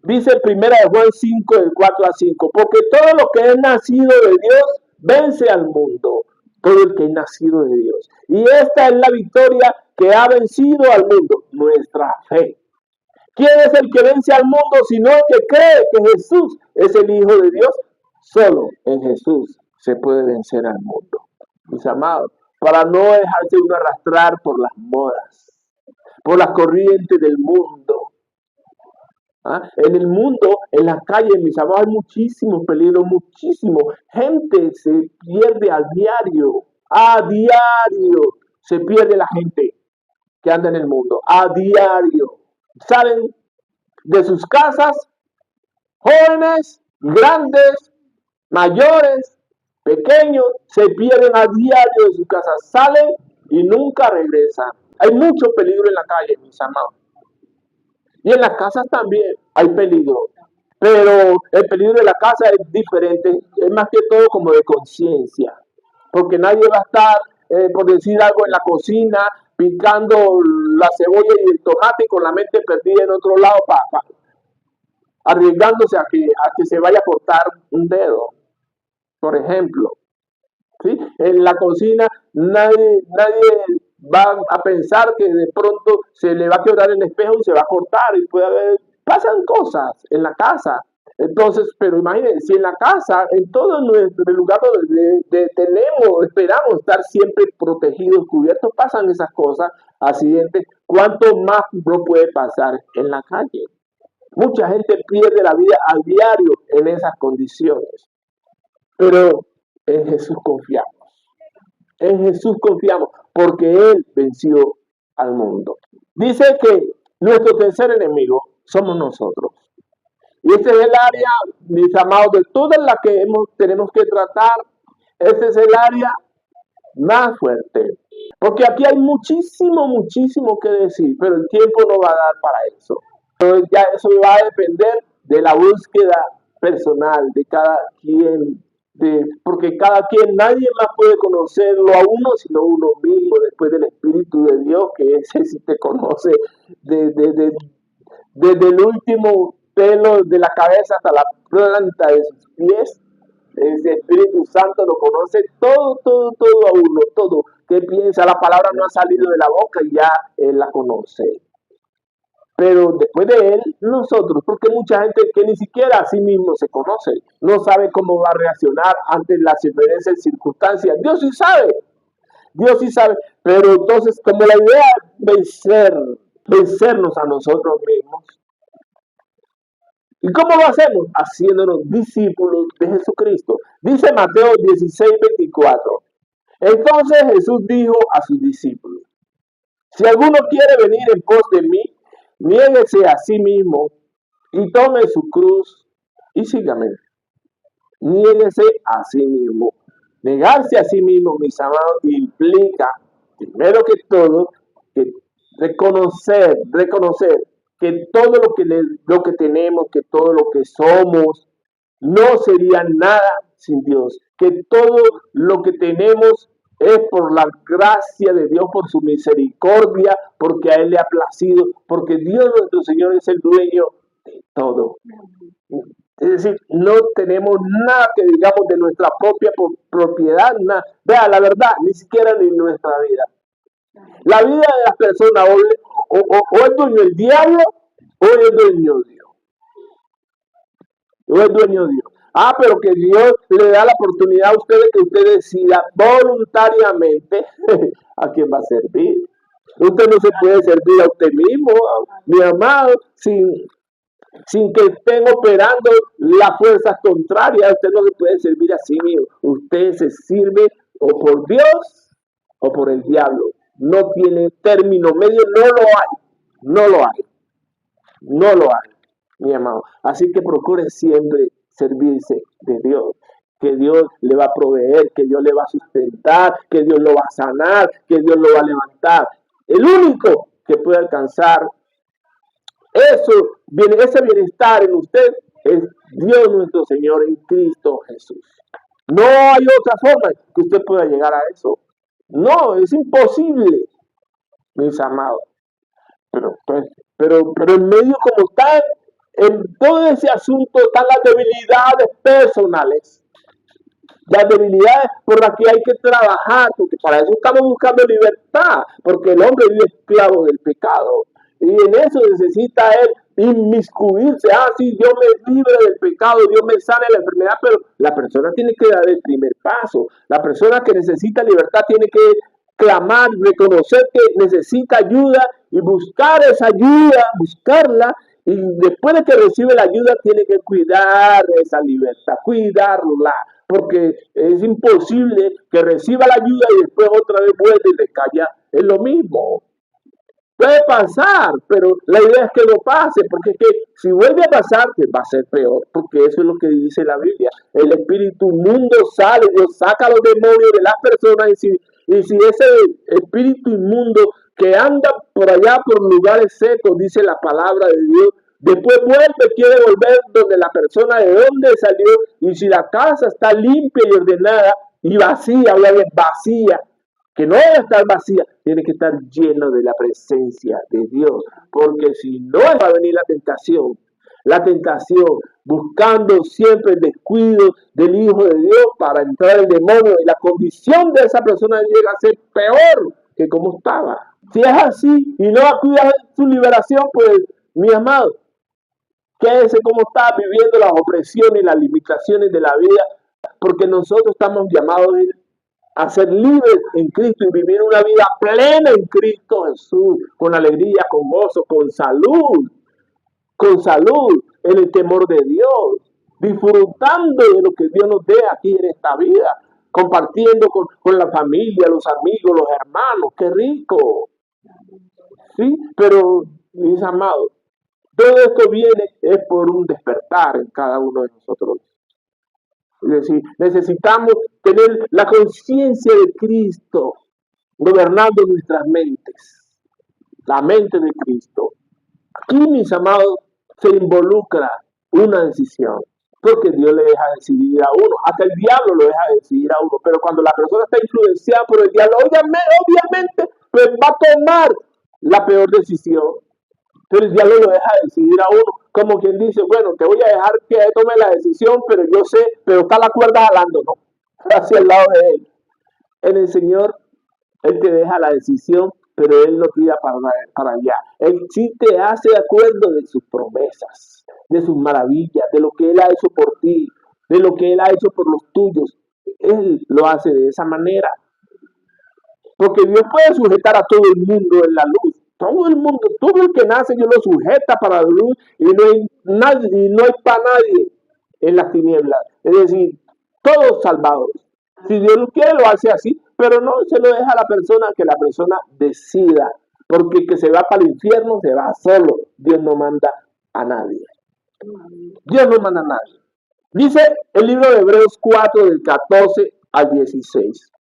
Dice 1 Juan 5, del 4 a 5, porque todo lo que es nacido de Dios vence al mundo. Todo el que es nacido de Dios. Y esta es la victoria que ha vencido al mundo, nuestra fe. ¿Quién es el que vence al mundo sino el que cree que Jesús es el Hijo de Dios? Solo en Jesús se puede vencer al mundo. Mis amados, para no dejarse uno arrastrar por las modas, por las corrientes del mundo. En el mundo, en las calles, mis amados, hay muchísimos peligros, muchísimo. Gente se pierde a diario se pierde la gente que anda en el mundo, a diario. Salen de sus casas, jóvenes, grandes, mayores, pequeños, se pierden a diario de sus casas, salen y nunca regresan. Hay mucho peligro en la calle, mis amados. Y en las casas también hay peligro. Pero el peligro de la casa es diferente, es más que todo como de conciencia. Porque nadie va a estar, por decir algo, en la cocina, picando la cebolla y el tomate con la mente perdida en otro lado, arriesgándose a que se vaya a cortar un dedo, por ejemplo. ¿Sí? En la cocina nadie va a pensar que de pronto se le va a quebrar el espejo y se va a cortar y pasan cosas en la casa. Entonces, pero imagínense, si en la casa, en todo nuestro lugar donde esperamos estar siempre protegidos, cubiertos, pasan esas cosas, accidentes, ¿cuánto más no puede pasar en la calle? Mucha gente pierde la vida a diario en esas condiciones. Pero en Jesús confiamos. En Jesús confiamos porque Él venció al mundo. Dice que nuestro tercer enemigo somos nosotros. Y este es el área, mis amados, de todas las que tenemos que tratar. Este es el área más fuerte. Porque aquí hay muchísimo que decir, pero el tiempo no va a dar para eso. Entonces ya eso va a depender de la búsqueda personal de cada quien. Porque cada quien, nadie más puede conocerlo a uno, sino uno mismo, después del Espíritu de Dios, que ese sí te conoce desde el último pelo de la cabeza hasta la planta de sus pies. Ese Espíritu Santo lo conoce todo a uno, todo. ¿Qué piensa? La palabra no ha salido de la boca y ya Él la conoce. Pero después de Él, nosotros, porque mucha gente que ni siquiera a sí mismo se conoce, no sabe cómo va a reaccionar ante las diferentes circunstancias. Dios sí sabe, pero entonces como la idea es vencernos a nosotros mismos. ¿Y cómo lo hacemos? Haciéndonos discípulos de Jesucristo. Dice Mateo 16:24. Entonces Jesús dijo a sus discípulos, si alguno quiere venir en pos de mí, niéguese a sí mismo y tome su cruz y sígame. Niéguese a sí mismo. Negarse a sí mismo, mis amados, implica, primero que todo, que reconocer que todo lo que tenemos, que todo lo que somos, no sería nada sin Dios. Que todo lo que tenemos es por la gracia de Dios, por su misericordia, porque a Él le ha placido, porque Dios nuestro Señor es el dueño de todo. Es decir, no tenemos nada que digamos de nuestra propia propiedad, nada. Vea, la verdad, ni siquiera ni nuestra vida. La vida de las personas o es dueño el diablo o es dueño Dios. ¿O es dueño Dios? Ah, pero que Dios le da la oportunidad a usted de que usted decida voluntariamente a quién va a servir. Usted no se puede servir a usted mismo, mi amado, sin que estén operando las fuerzas contrarias. Usted no se puede servir a sí mismo. Usted se sirve o por Dios o por el diablo. No tiene término medio, no lo hay. No lo hay. No lo hay, mi amado. Así que procure siempre servirse de Dios. Que Dios le va a proveer, que Dios le va a sustentar, que Dios lo va a sanar, que Dios lo va a levantar. El único que puede alcanzar ese bienestar en usted es Dios nuestro Señor en Cristo Jesús. No hay otra forma que usted pueda llegar a eso. No, es imposible, mis amados. Pero en medio como tal, en todo ese asunto están las debilidades personales. Las debilidades por las que hay que trabajar, porque para eso estamos buscando libertad, porque el hombre vive esclavo del pecado. Y en eso necesita él inmiscuirse. Ah, sí, Dios me libre del pecado, Dios me sane de la enfermedad, pero la persona tiene que dar el primer paso. La persona que necesita libertad tiene que clamar, reconocer que necesita ayuda y buscar esa ayuda, buscarla, y después de que recibe la ayuda tiene que cuidar esa libertad, cuidarla, porque es imposible que reciba la ayuda y después otra vez vuelve y recalla. Es lo mismo. Puede pasar, pero la idea es que no pase, porque es que si vuelve a pasar, pues va a ser peor, porque eso es lo que dice la Biblia. El espíritu inmundo sale, Dios saca a los demonios de las personas, y si ese espíritu inmundo que anda por allá por lugares secos, dice la palabra de Dios, después vuelve, quiere volver donde la persona de donde salió, y si la casa está limpia y ordenada y vacía, obviamente vacía, que no debe estar vacía, tiene que estar lleno de la presencia de Dios, porque si no va a venir la tentación, buscando siempre el descuido del Hijo de Dios para entrar el demonio, y la condición de esa persona llega a ser peor que como estaba. Si es así y no acuda a su liberación, pues, mi amado, quédese como está viviendo las opresiones y las limitaciones de la vida, porque nosotros estamos llamados a ser libres en Cristo y vivir una vida plena en Cristo Jesús, con alegría, con gozo, con salud, en el temor de Dios, disfrutando de lo que Dios nos dé aquí en esta vida, compartiendo con la familia, los amigos, los hermanos. ¡Qué rico! ¿Sí? Pero, mis amados, todo esto viene es por un despertar en cada uno de nosotros. Es decir, necesitamos tener la conciencia de Cristo gobernando nuestras mentes, la mente de Cristo. Aquí, mis amados, se involucra una decisión, porque Dios le deja decidir a uno, hasta el diablo lo deja decidir a uno, pero cuando la persona está influenciada por el diablo, obviamente, pues va a tomar la peor decisión. Pero el diablo lo deja decidir a uno, como quien dice, bueno, te voy a dejar que tome la decisión, pero yo sé, pero está la cuerda jalando, ¿no? Hacia el lado de él. En el Señor, Él te deja la decisión, pero Él no tira para allá. Él sí te hace de acuerdo de sus promesas, de sus maravillas, de lo que Él ha hecho por ti, de lo que Él ha hecho por los tuyos. Él lo hace de esa manera. Porque Dios puede sujetar a todo el mundo en la luz. Todo el mundo, todo el que nace, Dios lo sujeta para la luz, y no hay para nadie en las tinieblas. Es decir, todos salvados. Si Dios lo quiere, lo hace así, pero no se lo deja a la persona, que la persona decida. Porque el que se va para el infierno se va solo. Dios no manda a nadie. Dios no manda a nadie. Dice el libro de Hebreos 4, del 14 al 16.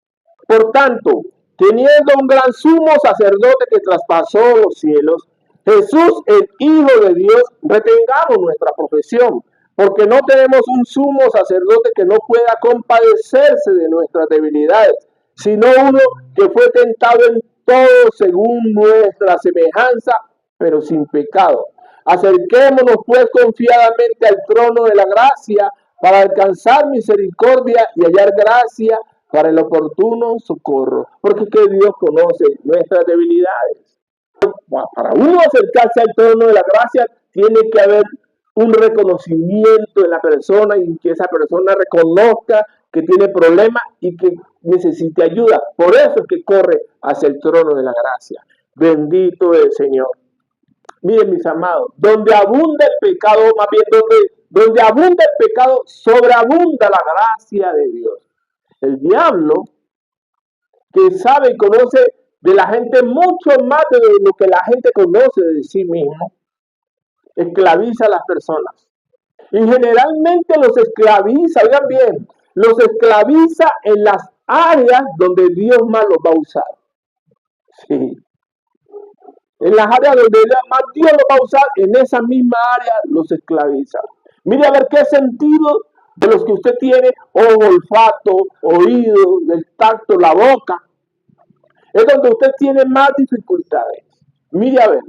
Por tanto, teniendo un gran sumo sacerdote que traspasó los cielos, Jesús, el Hijo de Dios, retengamos nuestra profesión, porque no tenemos un sumo sacerdote que no pueda compadecerse de nuestras debilidades, sino uno que fue tentado en todo según nuestra semejanza, pero sin pecado. Acerquémonos pues confiadamente al trono de la gracia para alcanzar misericordia y hallar gracia para el oportuno socorro, porque que Dios conoce nuestras debilidades. Para uno acercarse al trono de la gracia, tiene que haber un reconocimiento en la persona y que esa persona reconozca que tiene problemas y que necesite ayuda. Por eso es que corre hacia el trono de la gracia. Bendito el Señor. Miren, mis amados, donde abunda el pecado, más bien donde abunda el pecado, sobreabunda la gracia de Dios. El diablo, que sabe y conoce de la gente mucho más de lo que la gente conoce de sí mismo, esclaviza a las personas. Y generalmente los esclaviza, oigan bien, los esclaviza en las áreas donde Dios más los va a usar. Sí. En las áreas donde más Dios los va a usar, en esa misma área los esclaviza. Mire a ver qué sentido de los que usted tiene, ojo, olfato, oído, el tacto, la boca, es donde usted tiene más dificultades. Mire a ver,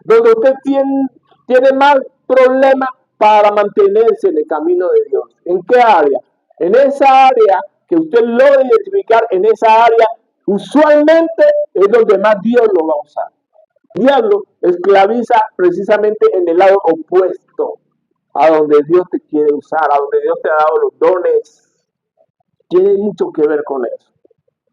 donde usted tiene más problemas para mantenerse en el camino de Dios. ¿En qué área? En esa área que usted logra identificar, en esa área usualmente es donde más Dios lo va a usar. El diablo esclaviza precisamente en el lado opuesto a donde Dios te quiere usar, a donde Dios te ha dado los dones. Tiene mucho que ver con eso.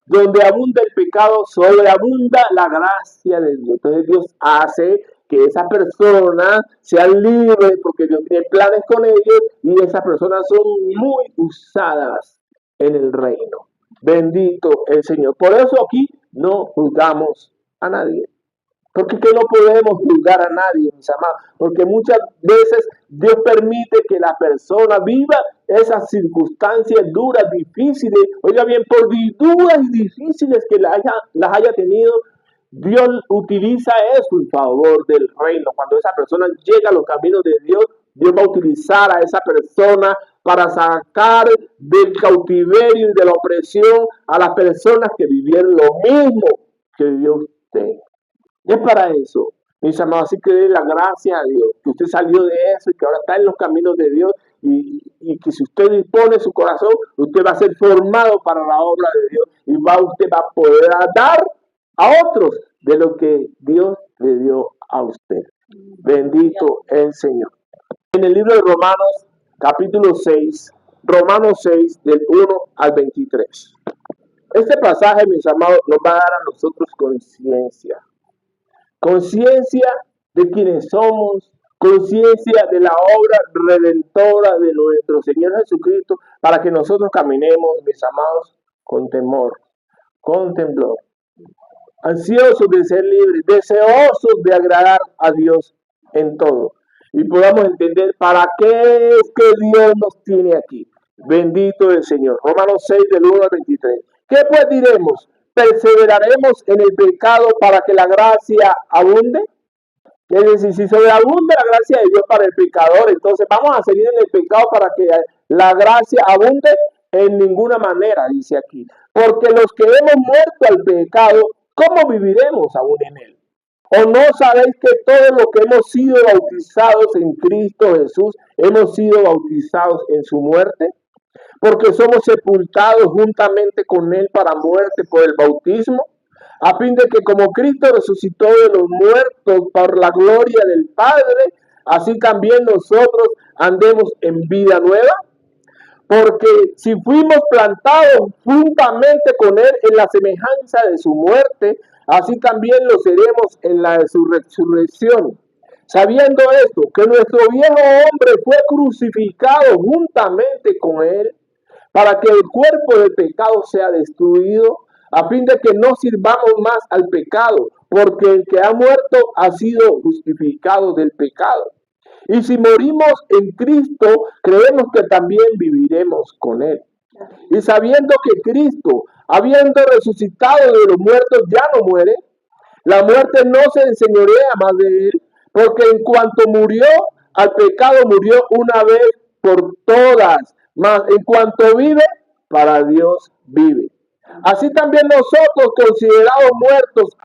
Donde abunda el pecado, sobreabunda la gracia de Dios. Entonces Dios hace que esas personas sean libres porque Dios tiene planes con ellos y esas personas son muy usadas en el reino. Bendito el Señor. Por eso aquí no juzgamos a nadie. Porque que no podemos juzgar a nadie, mis amados. Porque muchas veces Dios permite que la persona viva esas circunstancias duras, difíciles. Oiga bien, por duras y difíciles que las haya tenido, Dios utiliza eso en favor del reino. Cuando esa persona llega a los caminos de Dios, Dios va a utilizar a esa persona para sacar del cautiverio y de la opresión a las personas que vivieron lo mismo que vivió usted. Es para eso, mis amados, así que dé la gracia a Dios, que usted salió de eso y que ahora está en los caminos de Dios y que si usted dispone su corazón, usted va a ser formado para la obra de Dios y usted va a poder dar a otros de lo que Dios le dio a usted. Bendito el Señor. En el libro de Romanos, capítulo 6, Romanos 6, del 1 al 23. Este pasaje, mis amados, nos va a dar a nosotros conciencia. Conciencia de quienes somos, conciencia de la obra redentora de nuestro Señor Jesucristo, para que nosotros caminemos, mis amados, con temor, con temblor, ansiosos de ser libres, deseosos de agradar a Dios en todo, y podamos entender para qué es que Dios nos tiene aquí. Bendito el Señor. Romanos 6, del 1 al 23. ¿Qué pues diremos? ¿Perseveraremos en el pecado para que la gracia abunde? Es decir, si sobreabunda la gracia de Dios para el pecador, entonces vamos a seguir en el pecado para que la gracia abunde. En ninguna manera, dice aquí. Porque los que hemos muerto al pecado, ¿cómo viviremos aún en él? ¿O no sabéis que todos los que hemos sido bautizados en Cristo Jesús, hemos sido bautizados en su muerte? Porque somos sepultados juntamente con él para muerte por el bautismo, a fin de que como Cristo resucitó de los muertos por la gloria del Padre, así también nosotros andemos en vida nueva. Porque si fuimos plantados juntamente con él en la semejanza de su muerte, así también lo seremos en la de su resurrección. Sabiendo esto, que nuestro viejo hombre fue crucificado juntamente con él, para que el cuerpo del pecado sea destruido, a fin de que no sirvamos más al pecado, porque el que ha muerto ha sido justificado del pecado. Y si morimos en Cristo, creemos que también viviremos con él. Y sabiendo que Cristo, habiendo resucitado de los muertos, ya no muere, la muerte no se enseñorea más de él, porque en cuanto murió al pecado, murió una vez por todas, mas en cuanto vive, para Dios vive. Así también nosotros, considerados muertos,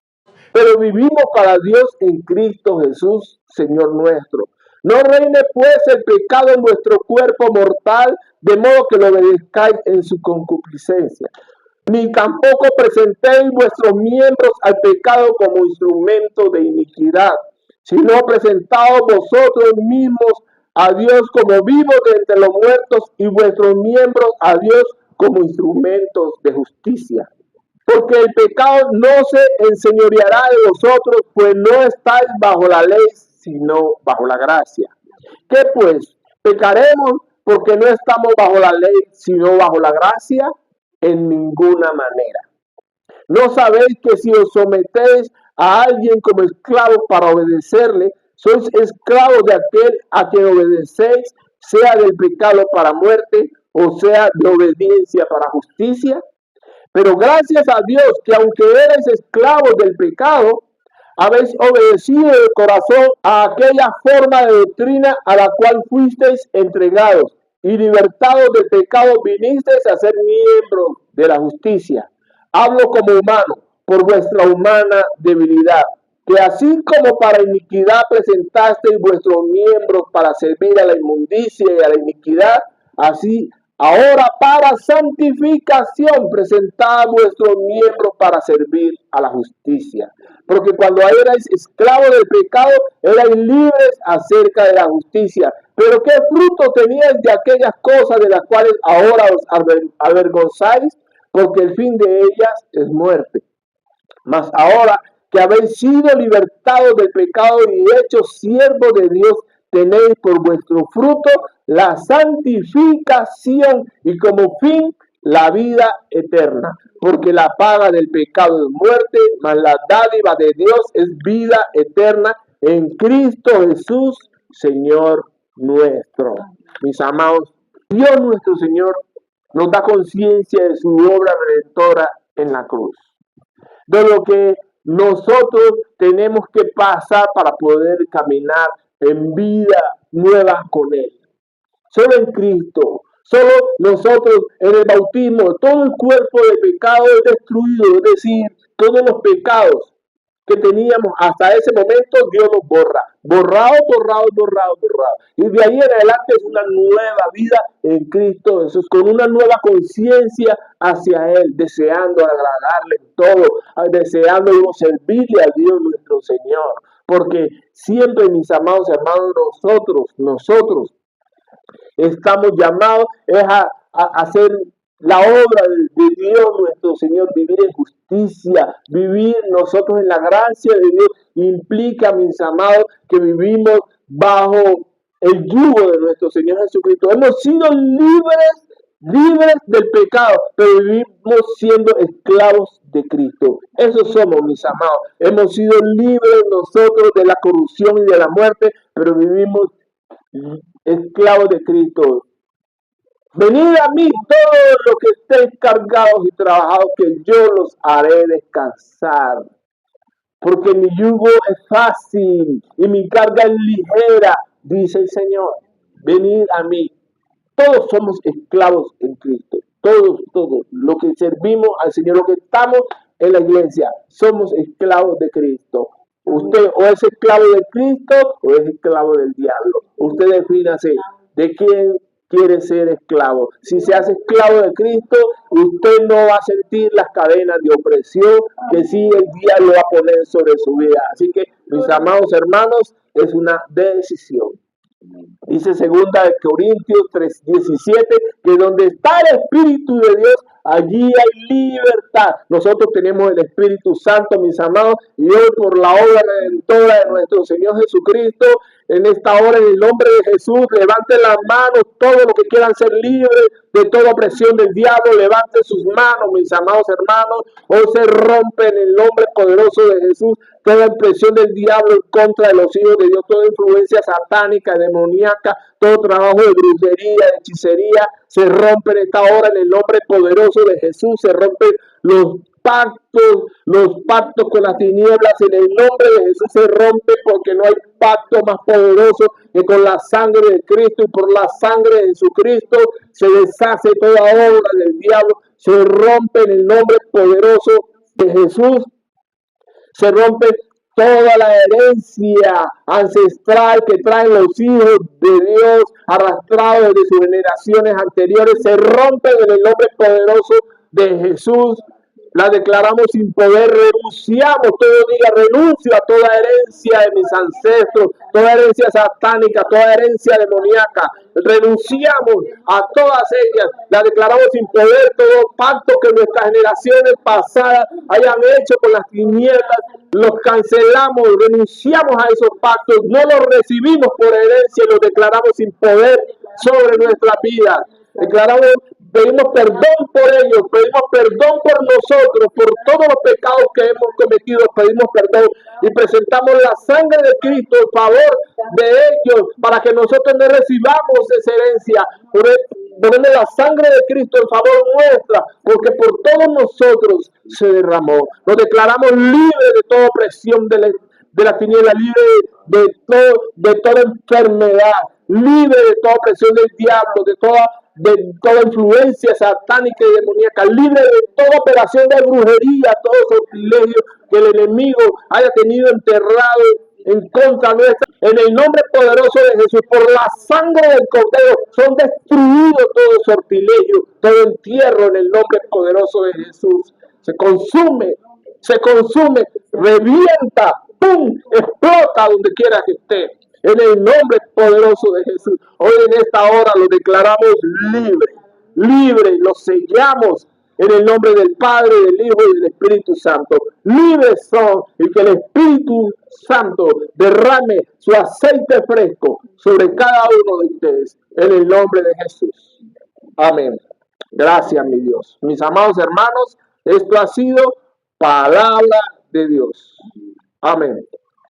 pero vivimos para Dios en Cristo Jesús, Señor nuestro. No reine pues el pecado en vuestro cuerpo mortal, de modo que lo obedezcáis en su concupiscencia. Ni tampoco presentéis vuestros miembros al pecado como instrumento de iniquidad, sino presentaos vosotros mismos a Dios como vivos de entre los muertos y vuestros miembros a Dios como instrumentos de justicia. Porque el pecado no se enseñoreará de vosotros, pues no estáis bajo la ley, sino bajo la gracia. ¿Qué pues? ¿Pecaremos porque no estamos bajo la ley, sino bajo la gracia? En ninguna manera. ¿No sabéis que si os sometéis a alguien como esclavo para obedecerle, sois esclavos de aquel a quien obedecéis, sea del pecado para muerte o sea de obediencia para justicia? Pero gracias a Dios que aunque erais esclavos del pecado, habéis obedecido de corazón a aquella forma de doctrina a la cual fuisteis entregados, y libertados del pecado vinisteis a ser miembros de la justicia. Hablo como humano, por vuestra humana debilidad, que así como para iniquidad presentasteis vuestros miembros para servir a la inmundicia y a la iniquidad, así ahora para santificación presentad vuestros miembros para servir a la justicia. Porque cuando erais esclavos del pecado, erais libres acerca de la justicia. Pero ¿qué fruto teníais de aquellas cosas de las cuales ahora os avergonzáis? Porque el fin de ellas es muerte. Mas ahora que habéis sido libertados del pecado y hechos siervos de Dios, tenéis por vuestro fruto la santificación y como fin la vida eterna. Porque la paga del pecado es muerte, mas la dádiva de Dios es vida eterna en Cristo Jesús, Señor nuestro. Mis amados, Dios nuestro Señor nos da conciencia de su obra redentora en la cruz, de lo que nosotros tenemos que pasar para poder caminar en vida nueva con Él. Solo en Cristo, solo nosotros en el bautismo, todo el cuerpo de pecado es destruido, es decir, todos los pecados que teníamos hasta ese momento, Dios los borra. Borrado. Y de ahí en adelante es una nueva vida en Cristo Jesús, con una nueva conciencia hacia Él, deseando agradarle en todo, deseando servirle a Dios nuestro Señor. Porque siempre, mis amados hermanos, nosotros estamos llamados a hacer la obra de Dios nuestro Señor, vivir en justicia, vivir nosotros en la gracia de Dios, implica, mis amados, que vivimos bajo el yugo de nuestro Señor Jesucristo. Hemos sido libres del pecado, pero vivimos siendo esclavos de Cristo. Eso somos, mis amados. Hemos sido libres nosotros de la corrupción y de la muerte, pero vivimos esclavos de Cristo. Venid a mí todos los que estéis cargados y trabajados, que yo los haré descansar. Porque mi yugo es fácil y mi carga es ligera, dice el Señor. Venid a mí. Todos somos esclavos en Cristo. Todos. Los que servimos al Señor, los que estamos en la iglesia, somos esclavos de Cristo. Usted o es esclavo de Cristo o es esclavo del diablo. Usted defínase de quién quiere ser esclavo. Si se hace esclavo de Cristo, usted no va a sentir las cadenas de opresión que sí el diablo va a poner sobre su vida. Así que, mis amados hermanos, es una decisión. Dice 2 Corintios 3:17, que donde está el Espíritu de Dios, allí hay libertad. Nosotros tenemos el Espíritu Santo, mis amados, y hoy por la obra redentora de nuestro Señor Jesucristo, en esta hora, en el nombre de Jesús, levanten las manos todos los que quieran ser libres de toda opresión del diablo. Levanten sus manos, mis amados hermanos. Hoy se rompe en el nombre poderoso de Jesús toda impresión del diablo en contra de los hijos de Dios, toda influencia satánica, demoníaca, todo trabajo de brujería, de hechicería, se rompe en esta hora en el nombre poderoso de Jesús. Se rompen los pactos con las tinieblas en el nombre de Jesús. Se rompe, porque no hay pacto más poderoso que con la sangre de Cristo, y por la sangre de Jesucristo se deshace toda obra del diablo. Se rompe en el nombre poderoso de Jesús. Se rompe toda la herencia ancestral que traen los hijos de Dios arrastrados desde sus generaciones anteriores. Se rompe en el nombre poderoso de Jesús. La declaramos sin poder, renunciamos, todo diga renuncio a toda herencia de mis ancestros, toda herencia satánica, toda herencia demoníaca. Renunciamos a todas ellas, la declaramos sin poder, todo pacto que nuestras generaciones pasadas hayan hecho con las tinieblas, los cancelamos, renunciamos a esos pactos, no los recibimos por herencia y los declaramos sin poder sobre nuestra vida. Declaramos, pedimos perdón por ellos, pedimos perdón por nosotros, por todos los pecados que hemos cometido, pedimos perdón y presentamos la sangre de Cristo en favor de ellos para que nosotros no recibamos esa herencia. Ponemos la sangre de Cristo en favor nuestra, porque por todos nosotros se derramó. Nos declaramos libres de toda opresión de la tiniebla, libre de toda enfermedad, libre de toda opresión del diablo, de toda influencia satánica y demoníaca, libre de toda operación de brujería, todo sortilegio que el enemigo haya tenido enterrado en contra nuestra. En el nombre poderoso de Jesús, por la sangre del Cordero, son destruidos todo sortilegio, todo entierro en el nombre poderoso de Jesús. Se consume, revienta, ¡pum!, explota donde quiera que esté. En el nombre poderoso de Jesús. Hoy en esta hora lo declaramos libre, lo sellamos en el nombre del Padre, del Hijo y del Espíritu Santo. Libres son, y que el Espíritu Santo derrame su aceite fresco sobre cada uno de ustedes. En el nombre de Jesús. Amén. Gracias, mi Dios. Mis amados hermanos, esto ha sido palabra de Dios. Amén.